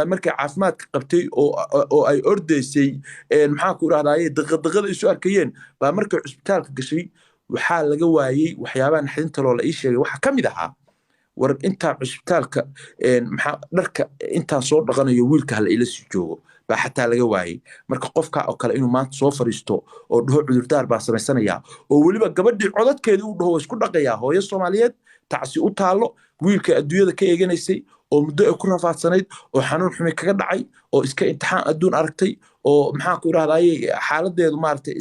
markay caafimaadka qabtay oo ay ordaysay maxaan ku idhahdaye daqadaqada isu arkayeen baa markay cusbitaalka gashay waxaa laga waayey waxyaabaha naxdinta loo la ii sheegay waxaa ka mid ahaa war intaa cusbitaalka maxaa dharka intaa soo dhaqanayo wiilka hala ila sii joogo baa xataa laga waayey marka qofka oo kale inuu maanta soo fariisto oo dhaho cudurdaar baa samaysanayaa oo weliba gabadhii codadkeedii uu dhaho waa isku dhaqayaa hooyo Soomaaliyeed tacsi u taalo wiilka adduunyada ka eeganaysay oo muddo ay ku rafaadsanayd oo xanuun xumi kaga dhacay oo iska imtixaan adduun aragtay oo maxaan ku idhahdaye xaaladeedu maaragtay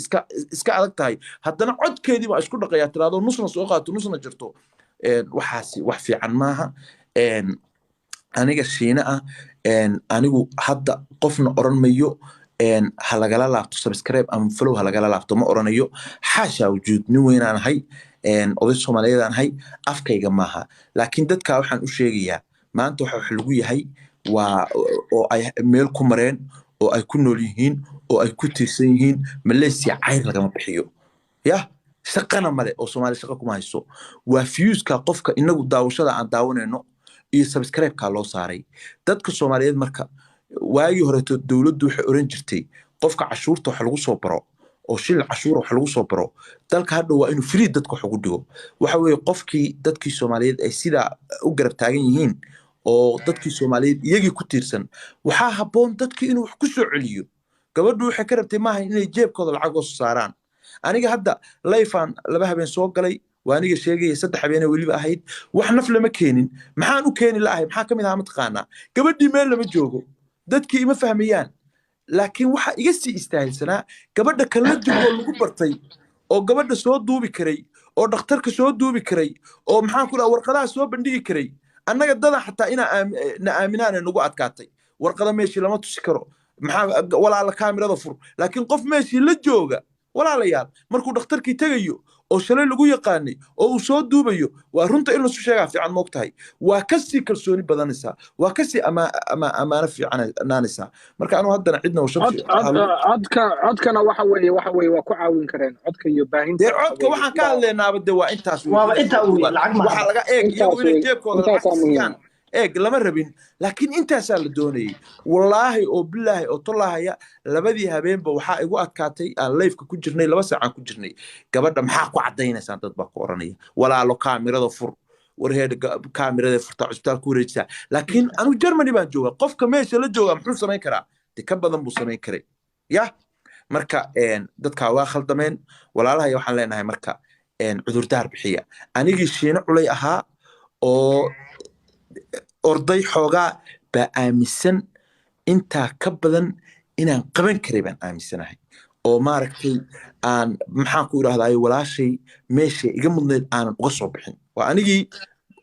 iska adag tahay haddana codkeedii baa isku dhaqayaa tiraado nusna soo qaato nusna jirto waxaasi wax fiican maaha aniga shiina ah anigu hadda qofna oran mayo ha lagala laabto subscribe ama follow ha lagala laabto ma oranayo xaasha wujuud nin weynaan ahay oday Soomaaliyeed aan ahay afkayga maaha laakiin dadka waxaan u sheegayaa maanta waxa lagu yahay waa oo ay meel ku mareen oo ay ku nool yihiin oo ay ku tiirsan yihiin Malaysia cayr lagama bixiyo ya shaqana male oo Soomaali shaqa kuma hayso waa fiyuuska qofka inagu daawashada aan daawanayno iyo subscribe-ka loo saaray dadka Soomaaliyeed marka waagii hore dawladdu waxay oran jirtay qofka cashuurta wax lagu soo baro oo shil cashuur wax lagu soo baro dalka hadda waa inuu free dadka wax ugu dhigo waxa weeye qofkii dadkii Soomaaliyeed ay sida u garab taagan yihiin oo dadkii Soomaaliyeed iyagii ku tiirsan waxaa habboon dadkii inuu wax ku soo celiyo gabadhu waxay ka rabtay maaha inay jeebkooda lacag oo saaraan aniga hadda layfan laba habeen soo galay waaniga sheegay 3 habeen waliba ahayd wax naf lama keenin maxaan u keeni laahay maxaa kamid ah matqaana gabadhii meel lama joogo dadkii ima fahmayaan laakiin waxa iga sii istaahilsanaa gabadha kala joogo lagu bartay oo gabadha soo duubi karay oo dhakhtarka soo duubi karay oo maxaan ku dhahay warqadaha soo bandhigi karay annaga dada xataa ina aaminaan nagu adkaatay warqada meeshii lama tusi karo maxaa walaala kaamirada fur laakiin qof meeshii la jooga walaalayaal markuu dhakhtarkii tagayo oo shalay lagu yaqaanay oo uu soo duubayo waa runta in la soo sheegaa fiican moogtahay waa ka sii kalsooni badanaysa waa ka sii amaana fiicanaanaysa marka anu haddana cidna oo shabti codkana waxa weeye waa ku caawin kareen codka iyo baahinta codka waxaan ka hadlaynaaba de waa intaas waa inta uu lacag ma waxa laga eeg iyagu inay jeebkooda lacag siiyaan eeg lama rabin laakiin intaasaa la doonayay wallaahi oo bilaahi oo tollahaya labadii habeenba waxaa igu adkaatay aan live-ka ku jirnay 2 saac aan ku jirnay gabadha maxaa ku cadaynaysaan dad baa ku oranaya walaalo kaamirada fur warheed kaamirada furta cusbitaal ku wareejisa laakiin anu Germany baan joogaa qofka meesha la jooga muxuu sameyn karaa ka badan buu sameyn karay ya marka dadka waa khaldameen walaalahay waxaan leenahay marka cudurdaar bixiya anigii shiina culay ahaa oo orday xoogaa baa aaminsan intaa ka badan inaan qaban karay baan aaminsanahay oo maaragtay aan maxaan ku idhahdaay walaashay meesha iga mudneed aanan uga soo bixin waa anigii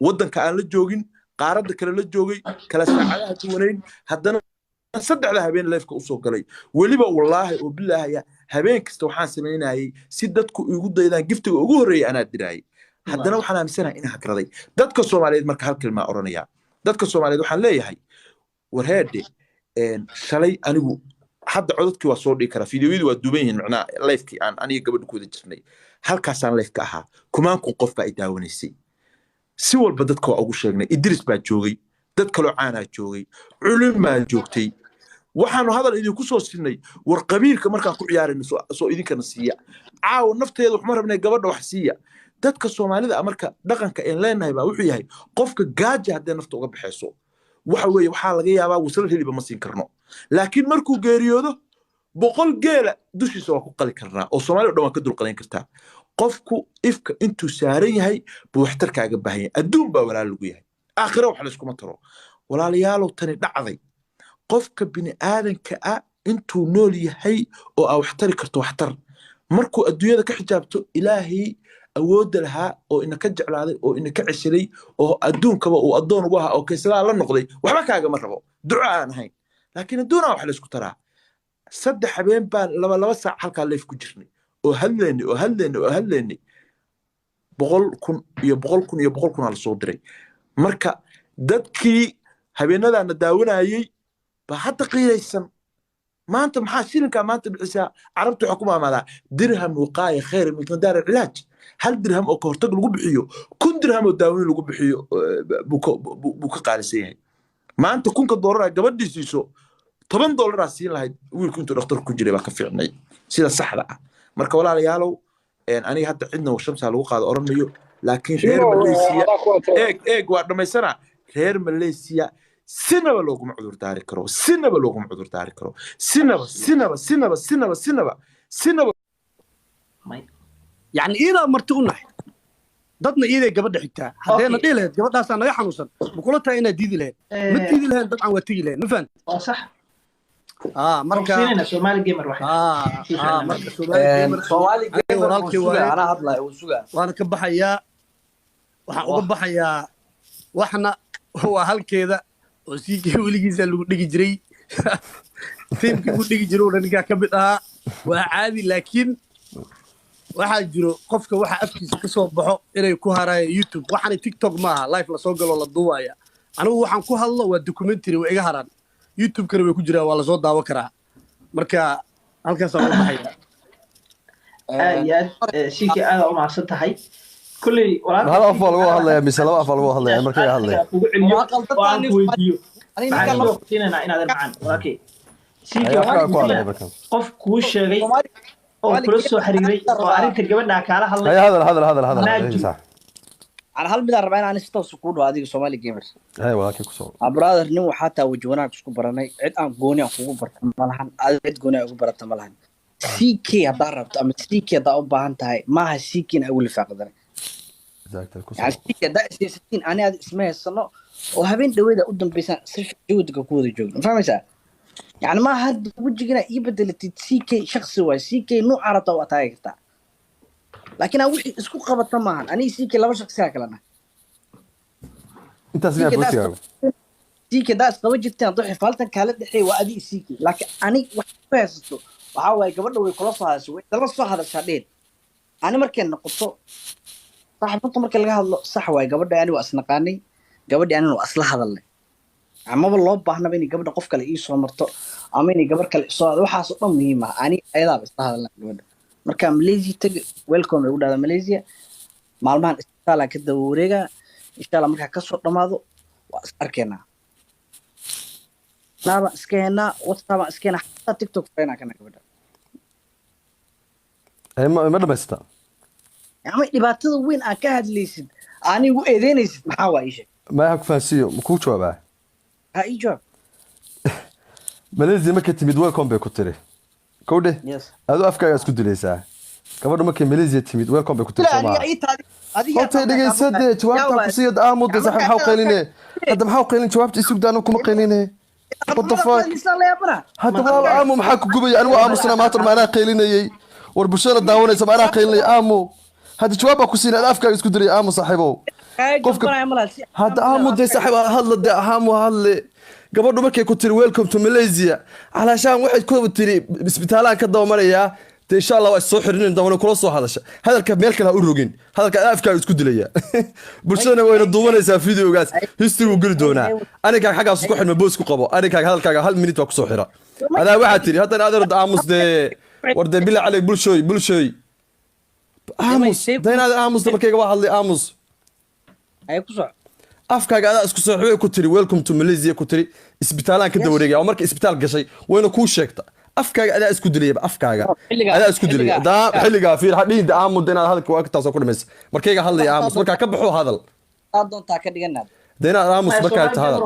waddanka aan la joogin qaaradda kale la joogay kala saacadaha duwanayn haddana 3 habeen live-ka u soo galay weliba wallaahi oo bilaahaya habeen kasta waxaan samaynayay si dadku igu daydaan giftiga ugu horreeyay anaa diraayay haddana waxaan aaminsanahay inaan hakraday dadka Soomaaliyeed marka hal kelma oranaya dadka Soomaaliyeed waxaan leeyahay warheede shalay anigu hadda codadkii waa soo dhigi karaa fiidiyoyadu waa duuban yihiin macnaa live-kii aan aniga gabadha ku wada jirnay halkaasaan live-ka ahaa kumaankun qof baa i daawanaysay si walba dadka waa ugu sheegnay Idris baa joogay dad kaloo caanaa joogay culum baa joogtay waxaanu hadal idinku soo siinay war qabiilka markaan ku ciyaarayno soo idinkana siiya caaw nafteedu waxma rabnay gabadha wax siiya dadka Soomaalida marka dhaqanka aan leenahay baa wuxuu yahay qofka gaaja hadday nafta uga baxayso waxa weeye waxaa laga yaabaa wasal heliba ma siin karno laakiin markuu geeriyoodo 100 geela dushiisa waa ku qali karnaa oo Soomaaliya dhan waa ka dul qalin kartaa qofku ifka intuu saaran yahay buu waxtarkaaga baahan yahay adduun baa walaal lagu yahay aakhira wax la iskuma taro walaalayaalow tani dhacday qofka bini aadanka ah intuu nool yahay oo aa waxtari karto waxtar markuu adduunyada ka xijaabto ilaahay awood lahaa oo ina ka jeclaaday oo ina ka ceshaday oo adduunkaba uu adoon ugu ahaa oo kaysadaa la noqday waxba kaaga ma rabo duco aan ahayn laakiin adduuna wax la isku taraa 3 habeen baan 2 saac halka live ku jirnay oo hadleynay 100,000 la soo diray marka dadkii habeenadaana daawanayay ba hadda qiiraysan maanta maxaa shilinka maanta bixisaa carabtu waxa ku maamulaa dirham waqaaya khayr min qadar ilaaj hal dirham oo hortag lagu bixiyo 1 dirham oo daaweyn lagu bixiyo buu ka qaalisan yahay maanta $1,000 gabadhii siiso $10 siin lahayd wiilku intuu dhakhtar ku jiray baa ka fiicnay sida saxda ah marka walaalayaalow aniga hadda cidna shamsa lagu qaado oran mayo laakiin reer Malaysia eeg waa dhamaysana reer Malaysia sinaba looguma cudur daari karo sinaba يعني إذا مرتونا ضدنا إذا قبل حكتها هذين ديله قبل ناس أنا يحنوسن بقولتها إنا ديدي لهن متديدي لهن طبعا وتيجي لهن نفهم صح مركا سومالي جيمر واحد مركا سومالي جيمر أنا هطلع وسوق وأنا كبحيا وحنا وحنا هو هالكذا وسيكي ولقي اللي دقي جري تيم كي دقي جرو لأنك كبتها وعادي لكن waxaa jiro qofka waxa afkiisa ka soo baxo inay ku haraayo YouTube waxaan TikTok maaha live la soo galo la duubaya anigu waxaan ku hadlo waa documentary way iga haraan YouTube kana way ku jiraan waa la soo daawo karaa marka halkaas aan u baxaya شيكي أنا ما صدتها كل ولا هذا أفضل هو هذا مثل هذا أفضل هو هذا مركي هذا أنا كلام فينا أنا هذا معنا أوكي شيكي قف كوش غي أو بلس وحريري وعرفت الجبل كاره هذا صح على هالمدار ربعين عن ستة سكون وهذه سومالي جيمرز هاي ولكن كسر أبرادر نمو حتى وجونا كسكو براني عد أم جوني أخوه برتمالهن عد جوني أخوه برتمالهن سيكي أضربت أما سيكي ضاو بهانتهاي ما هالسيكين أول فقدني يعني سيكي دا سيستين أنا هذا اسمه الصنع وهبين دويدا قدام بيسان سيف جودك كود جود فاهم إيش يعني ما هاد وجهنا يبدل سيكي شخص واي سيكي نوع عرضه وتايقتا لكن أول اسكو قبضت معهن أنا سيكي لما شخص ساكلنا أنت سمعت بوتيا سيكي داس قوي جدا ضحي فالتن كالت دحي وأدي سيكي لكن أنا وحباسته وحاول قبل لو يخلصها سوي درس هذا الشديد أنا مركن نقطه صاحب نقطة مركن لقاها صح واي قبل يعني وأسنقاني قبل يعني وأصلح هذا اللي عم بالله بحنا بيني قبل قف كلا إيش ومرتو عميني قبل كلا إصاد وحاس أم مهمة أني أيضا بس هذا اللي مركب ماليزيا تج ويلكم يقول هذا ماليزيا معلومات استالا كده ورجع استالا مركب كسر رمادو وأركنا نابا سكينا وطبعا سكينا حتى تيك توك فينا كنا قبل أي ما بستا يعني دبعتها وين أكاد ليسد أنا وإذن يسد محاويش ما هك فاسيو مكوشوا بقى هاي جواب ماليزيا ما كنت مدوال كوم بيكوتري كوده هذا أفكار أسكت ليسا كمان ما كان ماليزيا تيميد ويل كوم بيكوتري لا هذه قلت دقيقة سد جوابتك قصيد آمود إذا حاول قيلينه هذا محاول قيلين جوابت يسوق دانكم قيلينه بالضفاق هذا والله آمو محاكو قبي أنا وآمو سنة ماتر معنا قيلينه والبشرة داونة سبعنا قيلينه آمو هذا جوابك قصيد الأفكار أسكت لي آمو صاحبه هذا آمو ده صاحب هلا ده آمو هلا قبل markay ku tiri welcome to Malaysia علشان waxay ku tiri isbitaalada ka doomaraya insha Allah way soo xirinin dawna kula soo hadasha hadalka meel kale u rogin hadalka afka isku dilaya bulshadana wayna duubanaysaa videogaas history u geli doonaa aniga xagaas ku xirma boos ku qabo aniga hadalkaaga 1 minute waa ku soo xira adaa waxa tiri haddana adeer aamus de warda bila cali bulshoy aamus dayna aamus markayga waa hadlay aamus ay ku soo afkaaga adaa isku soo xubay ku tiri welcome to Malaysia ku tiri isbitaalaan ka dawareegay oo markii isbitaal gashay wayna ku sheegta afkaaga adaa isku dilay afkaaga adaa isku dilay daa xilliga fiir hadhiin aamud inaad hadalka waa ka taasoo ku dhameys markayga hadlay aamus marka ka baxo hadal doonta ka dhiganaa deena aamus marka ta hadal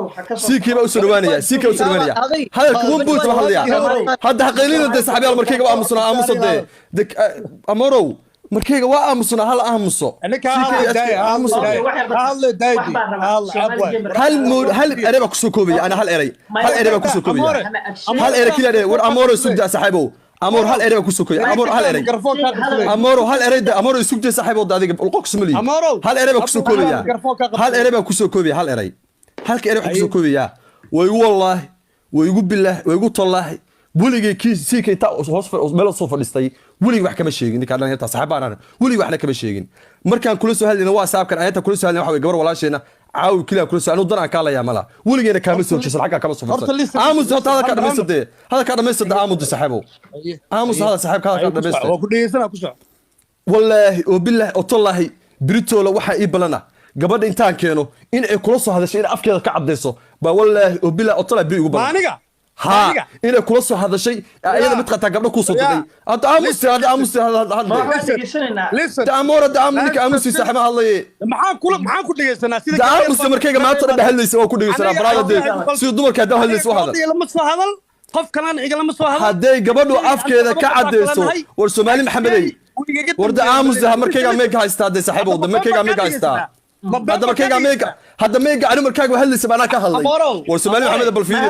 siikiiba u soo dhawaanaya hadalka wuu buulta hadlaya hadda xaqeynina saxaabiyal markayga waa aamusna amorow markayga waa aamusna hal aamuso hal ereba ku soo koobay ana hal ereba ku soo koobay hal ere kaliya war amoro sugda saaxiibo amor hal ereba ku soo koobay amoro hal ereda amoro sugda saaxiibo adiga ulqoq sumali hal ereba ku soo koobay hal ereba ku soo koobay hal erey halka ereba ku soo koobay way wallahi way ugu billah way ugu tallahi buligay kiisii ta hoos meel soo fadhistay wuli wax kama sheegin ninka dhan inta saxaabana wuli waxna kama sheegin markaan kula soo hadlayna waa saabkan ayta kula soo hadlayna waxa way gabar walaasheena caawi kaliya kula soo anu dan aan ka laaya mala wuligeena kama soo jeesan xagga kama soo fadhiistay aamus hada ka dhameysade aamus saxaabo aamus hada saxaabka ka dhameystay waa ku dhageysana ku soo wallahi oo billahi oo tallahi بريتولا waxa ii balana gabadha intaan keeno in ay kula soo hadashay in afkeeda ka cadayso baa wallaahi oo bilaa otala bi ugu badan aniga ha inay kula soo hadashay ayada mid qataa gabdho ku soo diray hada aamusi ma waxaan degeysanaynaa listen daamora daamunika aamusi saaxiba hadlaye maxaan ku dhegeysanaa sida daamusi markayga maanta dhan hadlaysa waa ku dhegeysanaa brother si dumarka hadda hadlaysa waa hadal lama soo hadal qof kalena iga lama soo hadal hadday gabadhu afkeeda ka cadayso war Soomaali Maxamedey warda aamusi markayga meega haystaa de saaxiib wada markayga meega haystaa hadda markayga meega hadda meega ani markayga hadlaysa bana ka hadlay war Soomaali Maxamedey bal fiiri